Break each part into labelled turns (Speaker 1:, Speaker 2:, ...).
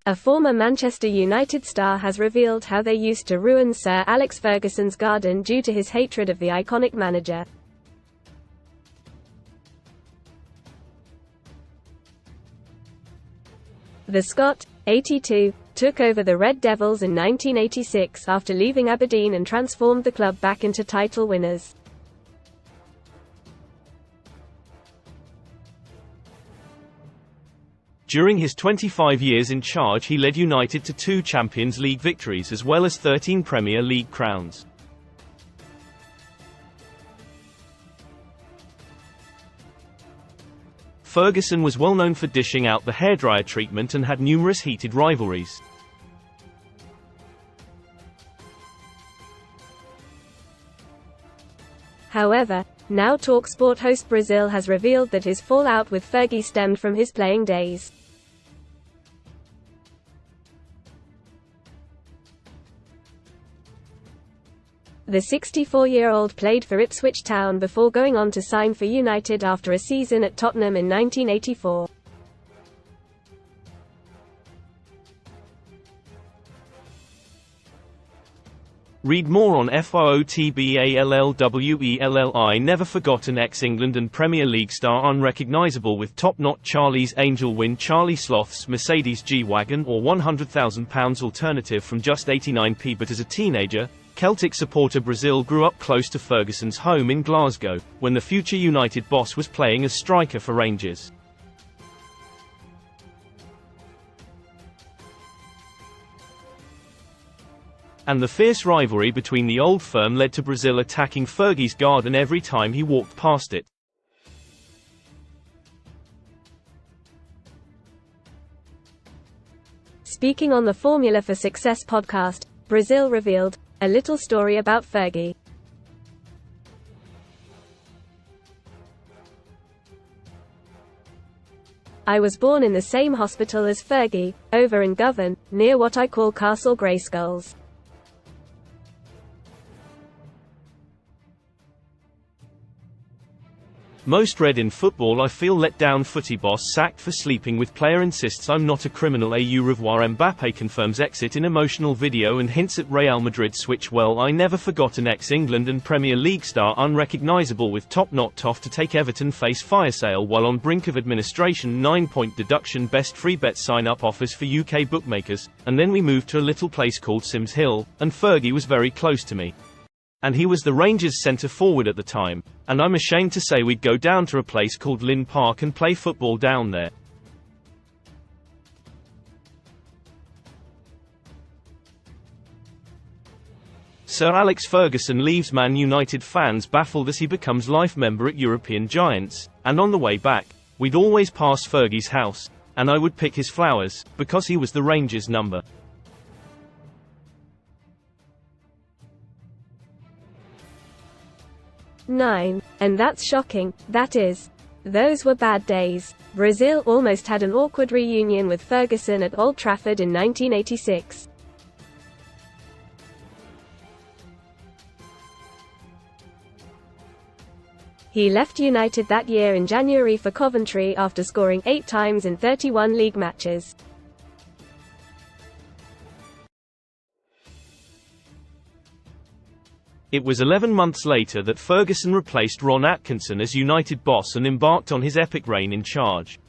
Speaker 1: A former Manchester United star has revealed how they used to ruin Sir Alex Ferguson's garden due to his hatred of the iconic manager. The Scot, 82, took over the Red Devils in 1986 after leaving Aberdeen and transformed the club back into title winners.
Speaker 2: During his 25 years in charge, he led United to 2 Champions League victories as well as 13 Premier League crowns. Ferguson was well known for dishing out the hairdryer treatment and had numerous heated rivalries.
Speaker 1: However, now TalkSport host Brazil has revealed that his fallout with Fergie stemmed from his playing days. The 64-year-old played for Ipswich Town before going on to sign for United after a season at Tottenham in 1984.
Speaker 2: Read more on FOOTBALLWELLI. Never forgotten. Ex-England and Premier League star unrecognisable with top-knot Charlie's Angel win. Charlie Sloth's Mercedes G-Wagon or £100,000 alternative from just 89p. But as a teenager, Celtic supporter Brazil grew up close to Ferguson's home in Glasgow, when the future United boss was playing as striker for Rangers. And the fierce rivalry between the old firm led to Brazil attacking Fergie's garden every time he walked past it.
Speaker 1: Speaking on the Formula for Success podcast, Brazil revealed a little story about Fergie. I was born in the same hospital as Fergie, over in Govan, near what I call Castle Grayskulls.
Speaker 2: Most read in football. I feel let down. Footy boss sacked for sleeping with player insists I'm not a criminal. Au revoir. Mbappe confirms exit in emotional video and hints at Real Madrid switch. Well, I never forgotten. Ex-England and Premier League star unrecognisable with top knot off to take Everton face fire sale while on brink of administration. 9-point deduction. Best free bet sign up offers for UK bookmakers. And then we moved to a little place called Sims Hill, and Fergie was very close to me. And he was the Rangers centre forward at the time, and I'm ashamed to say we'd go down to a place called Lynn Park and play football down there. Sir Alex Ferguson leaves. Man United fans baffled as he becomes life member at European giants, and on the way back, we'd always pass Fergie's house, and I would pick his flowers, because he was the Rangers number.
Speaker 1: And that's shocking, that is. Those were bad days. Brazil almost had an awkward reunion with Ferguson at Old Trafford in 1986. He left United that year in January for Coventry after scoring 8 times in 31 league matches.
Speaker 2: It was 11 months later that Ferguson replaced Ron Atkinson as United boss and embarked on his epic reign in charge.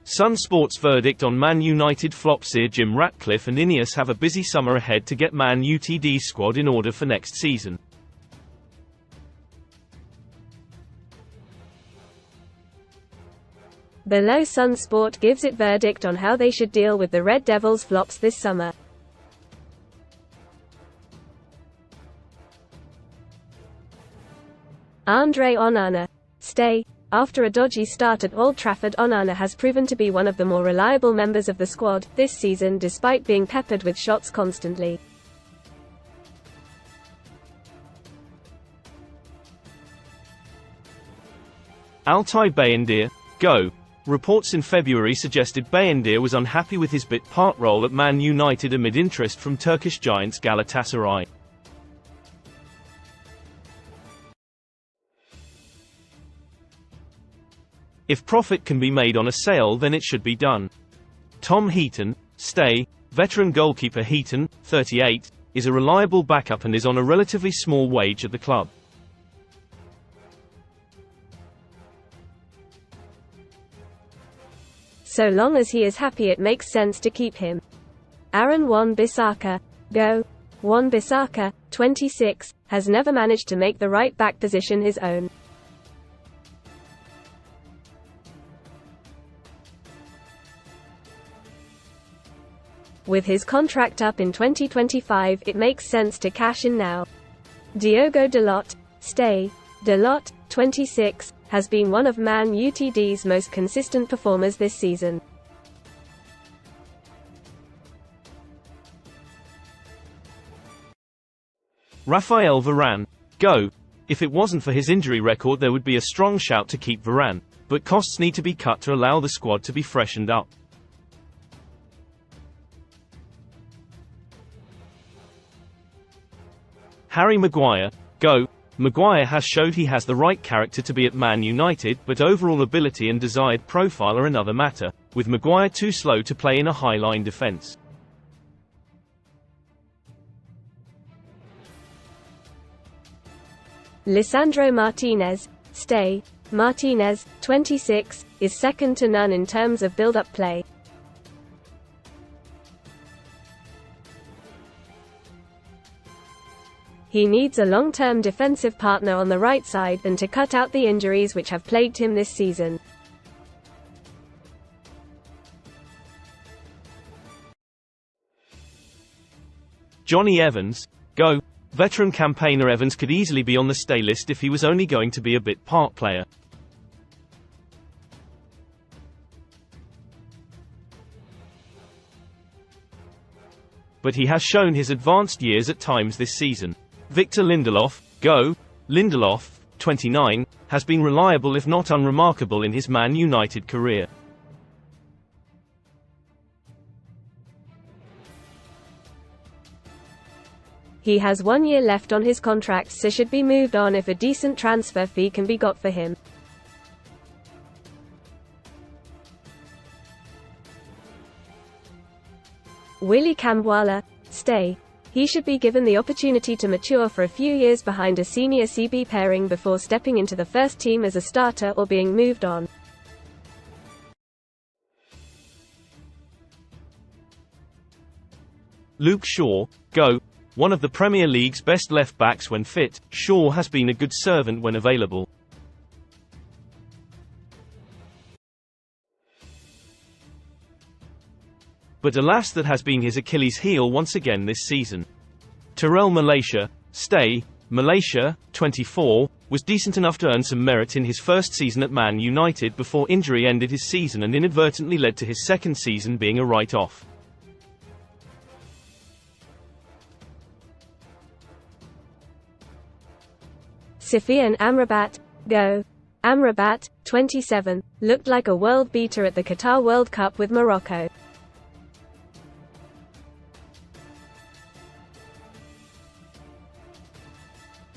Speaker 2: Sun Sports verdict on Man United flop. Sir Jim Ratcliffe and Ineos have a busy summer ahead to get Man Utd's squad in order for next season.
Speaker 1: Below, Sun Sport gives its verdict on how they should deal with the Red Devils' flops this summer. Andre Onana. Stay. After a dodgy start at Old Trafford, Onana has proven to be one of the more reliable members of the squad this season despite being peppered with shots constantly.
Speaker 2: Altay Bayındır. Go. Reports in February suggested Bayındır was unhappy with his bit-part role at Man United amid interest from Turkish giants Galatasaray. If profit can be made on a sale, then it should be done. Tom Heaton, stay. Veteran goalkeeper Heaton, 38, is a reliable backup and is on a relatively small wage at the club.
Speaker 1: So long as he is happy, it makes sense to keep him. Aaron Wan-Bissaka, go. Wan-Bissaka, 26, has never managed to make the right back position his own. With his contract up in 2025, it makes sense to cash in now. Diogo Dalot, stay. Dalot, 26, has been one of Man Utd's most consistent performers this season.
Speaker 2: Raphael Varane, go. If it wasn't for his injury record, there would be a strong shout to keep Varane, but costs need to be cut to allow the squad to be freshened up. Harry Maguire, go. Maguire has showed he has the right character to be at Man United, but overall ability and desired profile are another matter, with Maguire too slow to play in a high-line defence.
Speaker 1: Lisandro Martinez, stay. Martinez, 26, is second to none in terms of build-up play. He needs a long-term defensive partner on the right side and to cut out the injuries which have plagued him this season.
Speaker 2: Johnny Evans, go. Veteran campaigner Evans could easily be on the stay list if he was only going to be a bit part player. But he has shown his advanced years at times this season. Victor Lindelof, go. Lindelof, 29, has been reliable if not unremarkable in his Man United career.
Speaker 1: He has 1 year left on his contract, so should be moved on if a decent transfer fee can be got for him. Willy Kambwala, stay. He should be given the opportunity to mature for a few years behind a senior CB pairing before stepping into the first team as a starter or being moved on.
Speaker 2: Luke Shaw, go. One of the Premier League's best left-backs when fit, Shaw has been a good servant when available. But alas, that has been his Achilles heel once again this season. Terrell Malaysia, stay. Malaysia, 24, was decent enough to earn some merit in his first season at Man United before injury ended his season and inadvertently led to his second season being a write-off.
Speaker 1: Sufyan Amrabat, go. Amrabat, 27, looked like a world beater at the Qatar World Cup with Morocco.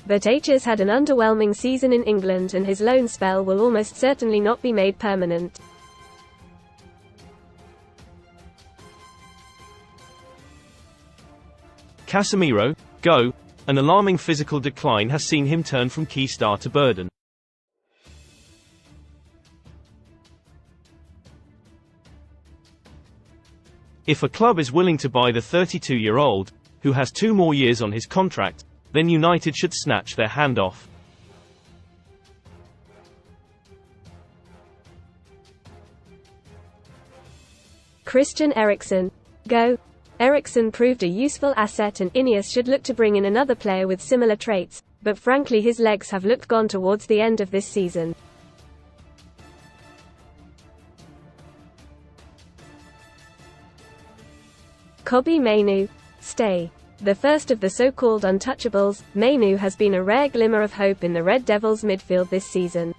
Speaker 1: But H has had an underwhelming season in England and his loan spell will almost certainly not be made permanent.
Speaker 2: Casemiro, go. An alarming physical decline has seen him turn from key star to burden. If a club is willing to buy the 32-year-old, who has 2 more years on his contract, then United should snatch their hand off.
Speaker 1: Christian Eriksen, go. Eriksen proved a useful asset and Ineos should look to bring in another player with similar traits, but frankly his legs have looked gone towards the end of this season. Kobbie Mainoo, stay. The first of the so-called untouchables, Mainoo has been a rare glimmer of hope in the Red Devils midfield this season.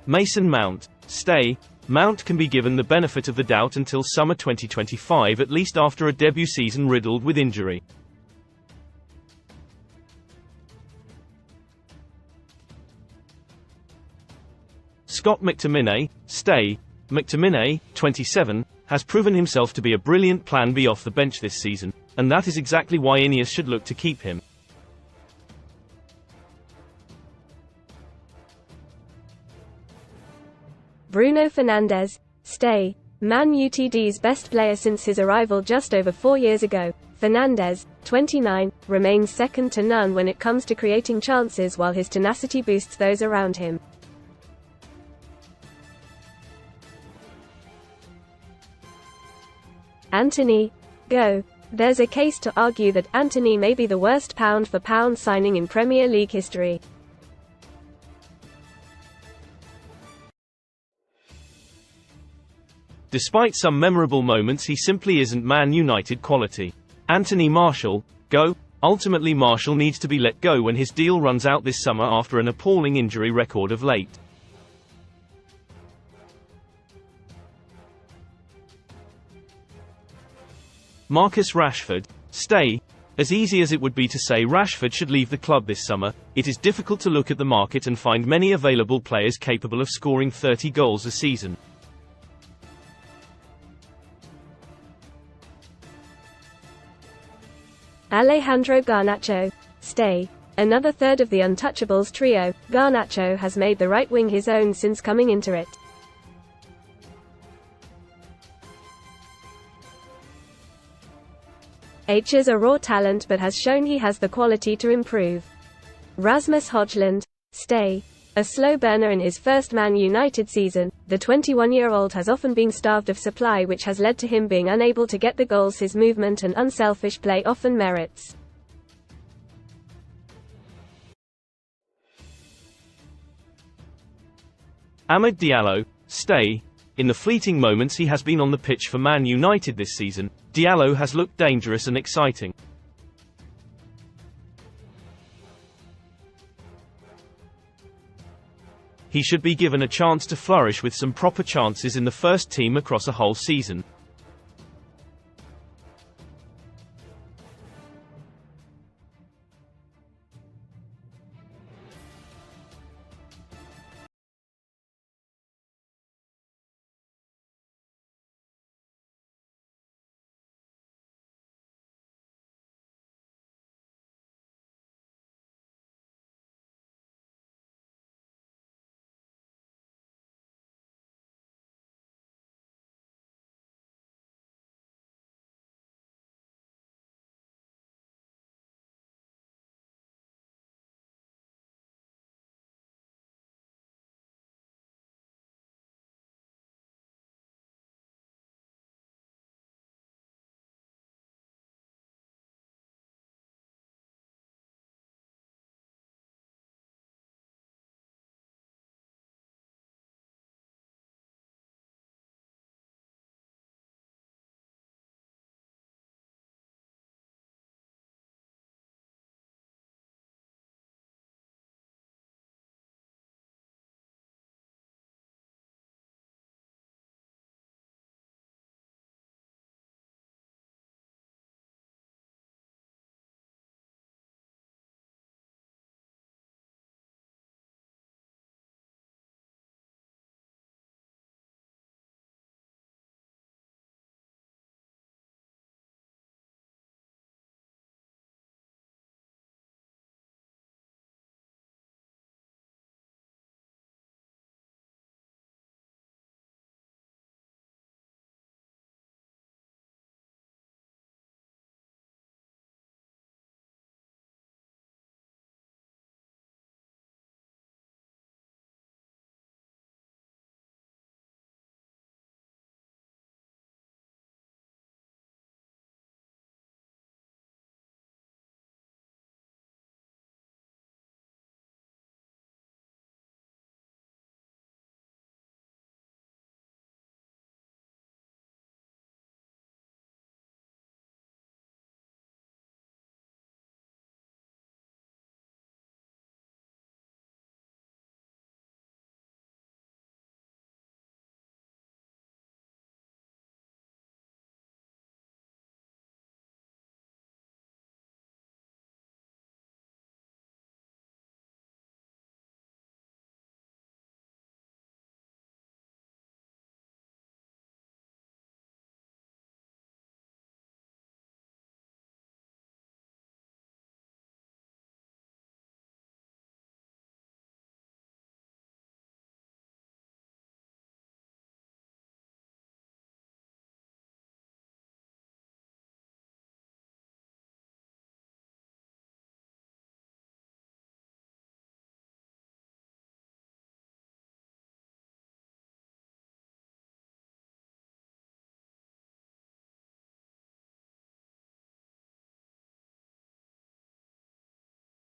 Speaker 2: Mason Mount, stay. Mount can be given the benefit of the doubt until summer 2025, at least after a debut season riddled with injury. Scott McTominay, stay. McTominay, 27, has proven himself to be a brilliant plan B off the bench this season, and that is exactly why Ineos should look to keep him.
Speaker 1: Bruno Fernandes, stay. Man Utd's best player since his arrival just over 4 years ago, Fernandes, 29, remains second to none when it comes to creating chances, while his tenacity boosts those around him. Antony, go. There's a case to argue that Antony may be the worst pound-for-pound signing in Premier League history.
Speaker 2: Despite some memorable moments, he simply isn't Man United quality. Anthony Martial, go. Ultimately, Martial needs to be let go when his deal runs out this summer after an appalling injury record of late. Marcus Rashford, stay. As easy as it would be to say Rashford should leave the club this summer, it is difficult to look at the market and find many available players capable of scoring 30 goals a season.
Speaker 1: Alejandro Garnacho, stay. Another third of the Untouchables trio, Garnacho has made the right wing his own since coming into it. H is a raw talent but has shown he has the quality to improve. Rasmus Højlund, stay. A slow burner in his first Man United season, the 21-year-old has often been starved of supply, which has led to him being unable to get the goals his movement and unselfish play often merits.
Speaker 2: Amad Diallo, stay. In the fleeting moments he has been on the pitch for Man United this season, Diallo has looked dangerous and exciting. He should be given a chance to flourish with some proper chances in the first team across a whole season.